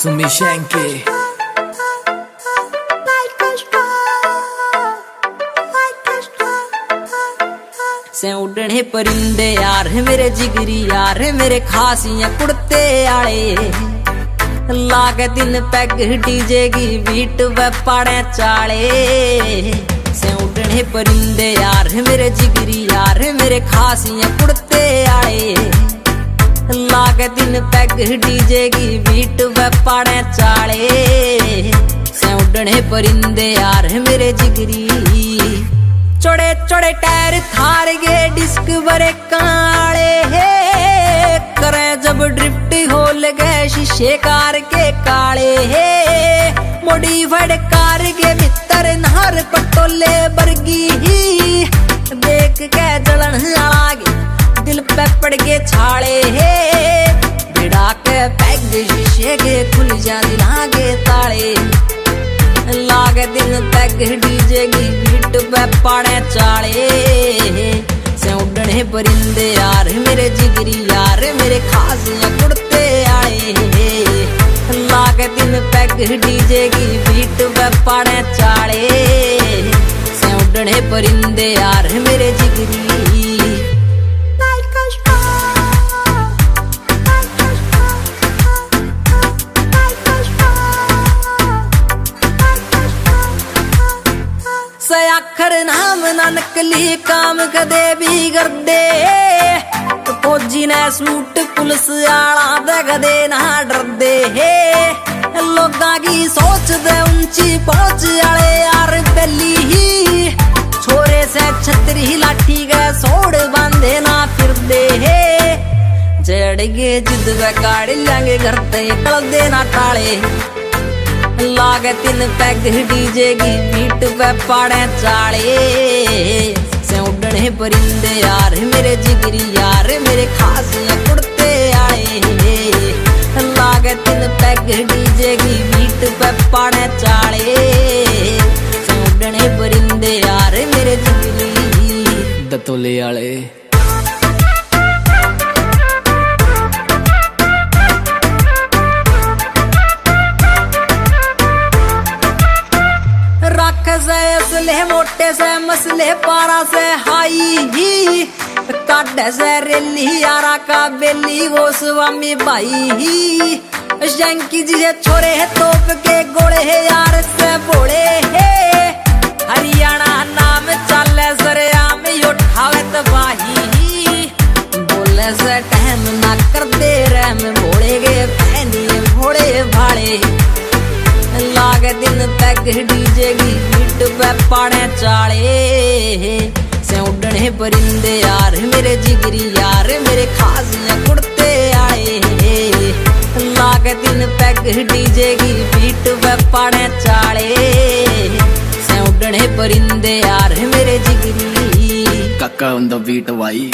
Sumishenke से उड़ने परिंदे यार मेरे जिगरी यार मेरे खासियां कुड़ते आले लाग दिन पैग डीजे की बीट व पाड़े चाले से उड़ने परिंदे यार मेरे जिगरी यार मेरे खासियां कुड़ते आले लाग दिन पैग डीजे की बीट व पाड़े चाले से उड़ने परिंदे यार मेरे जिगरी चौड़े चौड़े टायर थार गे डिस्क बरे काले हे करे जब ड्रिफ्ट होल गए शीशे कार के काले हे मॉडिफाइड कार के भीतर नहर पटोले बरगी ही देख के जलन आगे दिल पे पड़ के छाले हे बिड़ा के पैग शीशे के खुल जा दिला के ताले लाग दिन तक डीजे की बीट पे पाड़े चाले से उड़ने परिंदे यार मेरे जिगरी यार मेरे खासियां कुड़ते आए लाग दिन तक डीजे की बीट पे पाड़े चाले से उड़ने परिंदे यार मेरे जिगरी आखर नाम ना नकली काम कदे भी कर दे फौजी ने सूट पुलिस आला दे कदे ना डर दे लोगा की सोच दे ऊंची पहुंच आले यार बेली ही छोरे से छतरी लाठी के सोड़ बांधे ना फिर दे जड़ गे जिद वे काड़ लेंगे घर ते कल दे ना टाले लागे तीन पैग डीजे की बीट पे पाड़े चाले से उड़ने परिंदे यार मेरे जिगरी यार मेरे खासियां कुड़ते आए लागे तीन पैग डीजे की बीट पे पाड़े चाले से उड़ने परिंदे यार मेरे जिगरी दतोले आले से असले मोटे से मसले पारा से हाई ही काटे से रेली यारा का बेली वो स्वामी भाई ही शंकी जी से छोरे है तोप के गोले है यार से बोले है हरियाणा नाम चले सरेआम उठावे तबाही बोले से टहम ना कर दे रहे में भोले गे पहनी भोले भाड़े लागे दिन तक डीजे की बीट पे पाड़े चाले से उड़ने परिंदे यार मेरे जिगरी यार मेरे खासियां कुड़ते आए लागे दिन तक डीजे की बीट पे पाड़े चाले से उड़ने परिंदे यार मेरे जिगरी काका on the beat भाई।